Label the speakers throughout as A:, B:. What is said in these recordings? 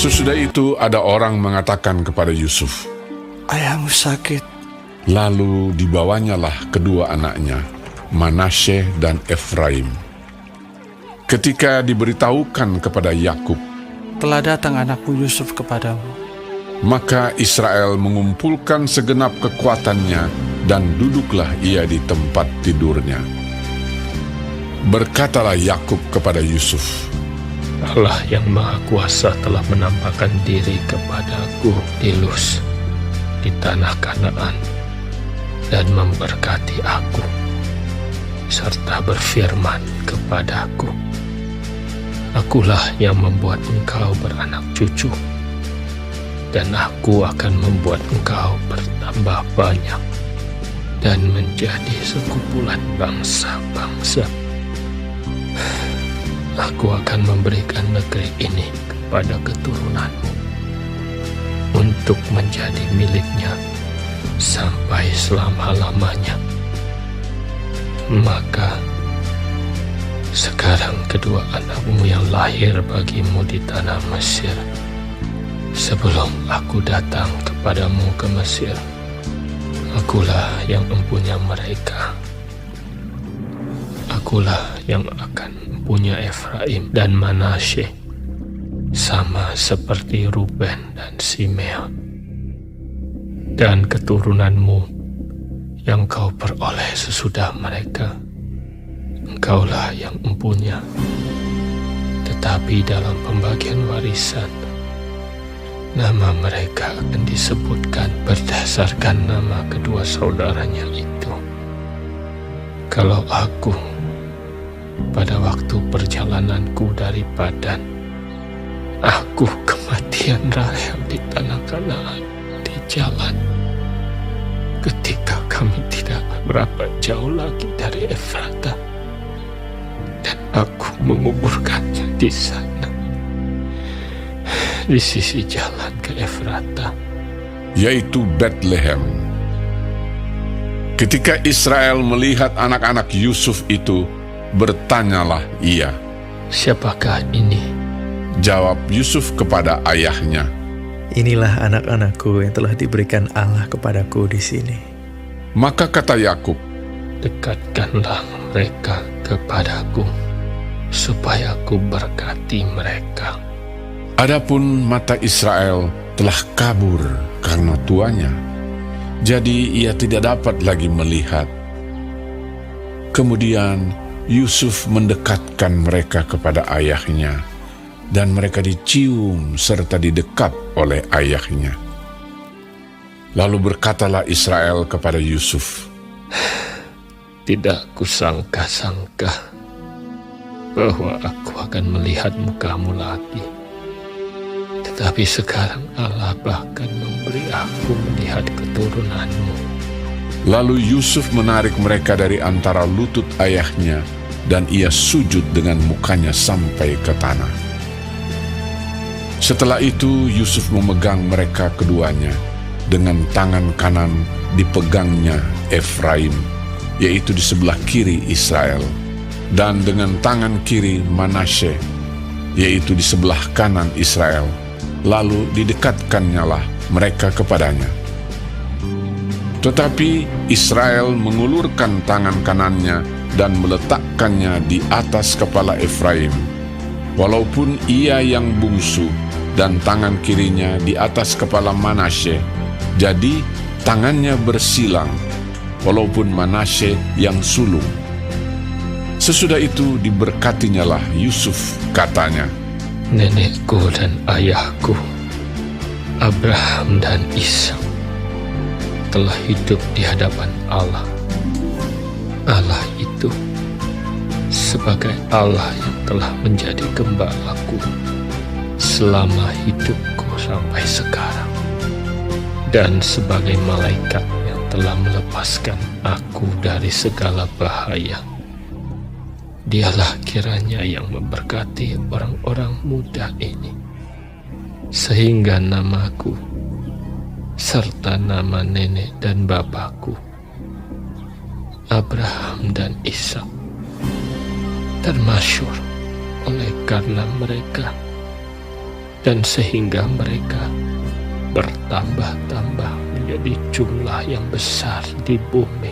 A: Sesudah itu ada orang mengatakan kepada Yusuf,
B: "Ayahmu sakit."
A: Lalu dibawanyalah kedua anaknya, Manasye dan Efraim. Ketika diberitahukan kepada Yakub,
B: "Telah datang anakmu Yusuf kepadamu."
A: maka Israel mengumpulkan segenap kekuatannya dan duduklah ia di tempat tidurnya. Berkatalah Yakub kepada Yusuf,
C: Allah yang Maha Kuasa telah menampakkan diri kepadaku di Luz, di tanah Kanaan, dan memberkati aku, serta berfirman kepadaku, Akulah yang membuat engkau beranak cucu, dan aku akan membuat engkau bertambah banyak dan menjadi sekumpulan bangsa-bangsa. Aku akan memberikan negeri ini kepada keturunanmu untuk menjadi miliknya sampai selama-lamanya. Maka sekarang kedua anakmu yang lahir bagimu di tanah Mesir, sebelum aku datang kepadamu ke Mesir, akulah yang mempunyai mereka. Akulah yang akan mempunyai Efraim dan Manasye, sama seperti Ruben dan Simeon. Dan keturunanmu yang kau peroleh sesudah mereka, engkaulah yang mempunyai. Tetapi dalam pembagian warisan, nama mereka akan disebutkan berdasarkan nama kedua saudaranya itu. Kalau aku pada waktu perjalananku dari Padan, aku kematian Rahel di tanah Kanaan di jalan, ketika kami tidak berapa jauh lagi dari Efrata, dan aku menguburkannya di sana, di sisi jalan ke Efrata,
A: yaitu Betlehem. Ketika Israel melihat anak-anak Yusuf itu, bertanyalah ia,
C: Siapakah ini?
A: Jawab Yusuf kepada ayahnya,
D: Inilah anak-anakku yang telah diberikan Allah kepadaku di sini.
A: Maka kata Yakub,
C: Dekatkanlah mereka kepadaku, supaya aku berkati mereka.
A: Adapun mata Israel telah kabur karena tuanya, jadi ia tidak dapat lagi melihat. Kemudian Yusuf mendekatkan mereka kepada ayahnya, dan mereka dicium serta didekap oleh ayahnya. Lalu berkatalah Israel kepada Yusuf,
C: Tidak kusangka-sangka bahwa aku akan melihat mukamu lagi. Tetapi sekarang Allah bahkan memberi aku melihat keturunanmu.
A: Lalu Yusuf menarik mereka dari antara lutut ayahnya, dan ia sujud dengan mukanya sampai ke tanah. Setelah itu Yusuf memegang mereka keduanya, dengan tangan kanan dipegangnya Efraim, yaitu di sebelah kiri Israel, dan dengan tangan kiri Manasye, yaitu di sebelah kanan Israel. Lalu didekatkannyalah mereka kepadanya. Tetapi Israel mengulurkan tangan kanannya dan meletakkannya di atas kepala Efraim, walaupun ia yang bungsu, dan tangan kirinya di atas kepala Manasye. Jadi tangannya bersilang, walaupun Manasye yang sulung. Sesudah itu diberkatinyalah Yusuf, katanya,
C: Nenekku dan ayahku, Abraham dan Ishak, telah hidup di hadapan Allah. Allah itu sebagai Allah yang telah menjadi gembalaku selama hidupku sampai sekarang, dan sebagai malaikat yang telah melepaskan aku dari segala bahaya. Dialah kiranya yang memberkati orang-orang muda ini, sehingga namaku serta nama nenek dan bapakku, Abraham dan Ishak, termasyhur oleh karena mereka, dan sehingga mereka bertambah-tambah menjadi jumlah yang besar di bumi.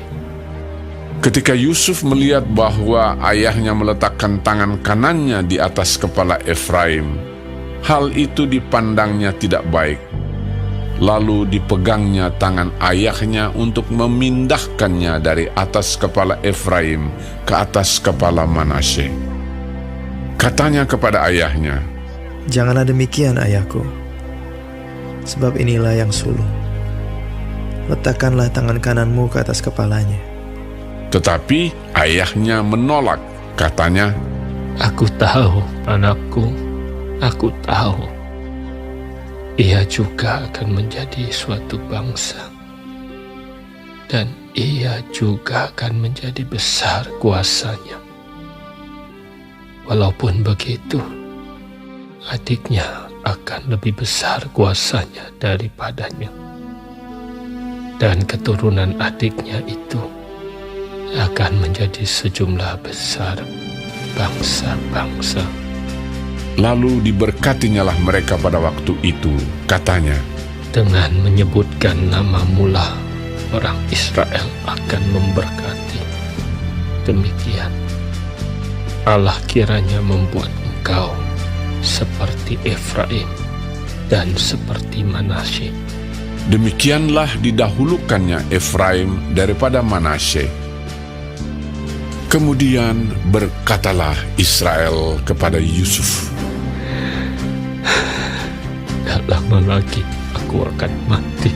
A: Ketika Yusuf melihat bahwa ayahnya meletakkan tangan kanannya di atas kepala Efraim, hal itu dipandangnya tidak baik. Lalu dipegangnya tangan ayahnya untuk memindahkannya dari atas kepala Efraim ke atas kepala Manasye. Katanya kepada ayahnya,
D: "Janganlah demikian, ayahku, sebab inilah yang sulung. Letakkanlah tangan kananmu ke atas kepalanya."
A: Tetapi ayahnya menolak. Katanya,
C: Aku tahu, anakku, aku tahu. Ia juga akan menjadi suatu bangsa, dan ia juga akan menjadi besar kuasanya. Walaupun begitu, adiknya akan lebih besar kuasanya daripadanya. Dan keturunan adiknya itu akan menjadi sejumlah besar bangsa-bangsa.
A: lalu diberkatinyalah mereka pada waktu itu. Katanya,
C: Dengan menyebutkan namamu lah orang Israel akan memberkati. Demikian Allah kiranya membuat engkau seperti Efraim dan seperti Manasye.
A: demikianlah didahulukannya Efraim daripada Manasye. Kemudian berkatalah Israel kepada Yusuf,
C: Tak lama lagi aku akan mati,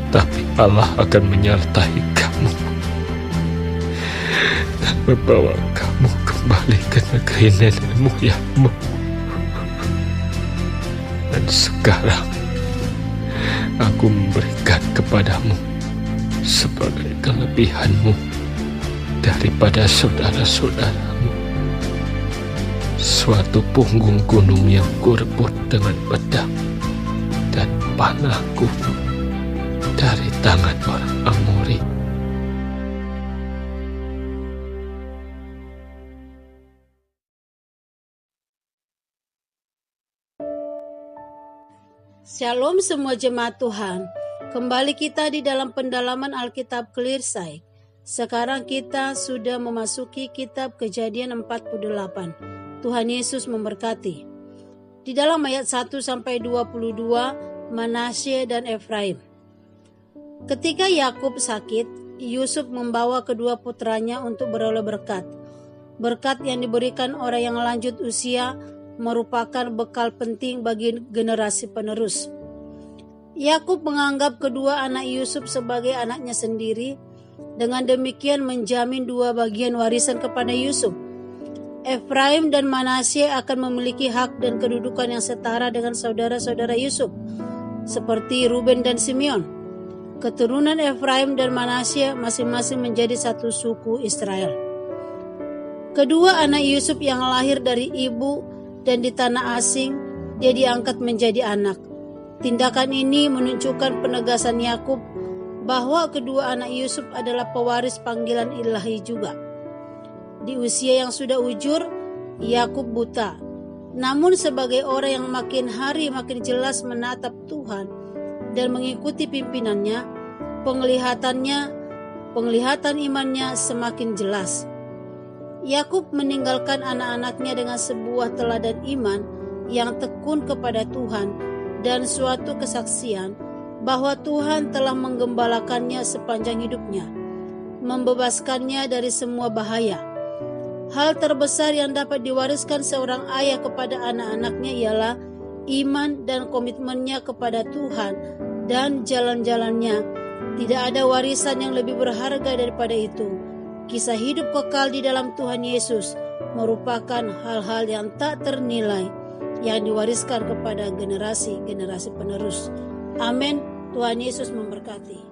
C: tapi Allah akan menyertai kamu dan membawa kamu kembali ke negeri nenek moyangmu. Dan sekarang aku memberikan kepadamu sebagai kelebihanmu daripada saudara-saudaramu suatu punggung gunung yang kurebut dengan pedang dan panahku dari tangan orang Amori.
E: Shalom semua jemaat Tuhan. Kembali kita di dalam pendalaman Alkitab Clearside. Sekarang kita sudah memasuki kitab Kejadian 48. Tuhan Yesus memberkati. Di dalam ayat 1-22, Manasye dan Efraim. Ketika Yakub sakit, Yusuf membawa kedua putranya untuk beroleh berkat. Berkat yang diberikan orang yang lanjut usia merupakan bekal penting bagi generasi penerus. Yakub menganggap kedua anak Yusuf sebagai anaknya sendiri, dengan demikian menjamin dua bagian warisan kepada Yusuf. Efraim dan Manasye akan memiliki hak dan kedudukan yang setara dengan saudara-saudara Yusuf, seperti Ruben dan Simeon. Keturunan Efraim dan Manasye masing-masing menjadi satu suku Israel. Kedua anak Yusuf yang lahir dari ibu dan di tanah asing, dia diangkat menjadi anak. Tindakan ini menunjukkan penegasan Yakub bahwa kedua anak Yusuf adalah pewaris panggilan ilahi juga. Di usia yang sudah ujur, Yakub buta. Namun sebagai orang yang makin hari makin jelas menatap Tuhan dan mengikuti pimpinannya, penglihatan imannya semakin jelas. Yakub meninggalkan anak-anaknya dengan sebuah teladan iman yang tekun kepada Tuhan dan suatu kesaksian bahwa Tuhan telah menggembalakannya sepanjang hidupnya, membebaskannya dari semua bahaya. Hal terbesar yang dapat diwariskan seorang ayah kepada anak-anaknya ialah iman dan komitmennya kepada Tuhan dan jalan-jalannya. Tidak ada warisan yang lebih berharga daripada itu. Kisah hidup kekal di dalam Tuhan Yesus merupakan hal-hal yang tak ternilai yang diwariskan kepada generasi-generasi penerus. Amin. Tuhan Yesus memberkati.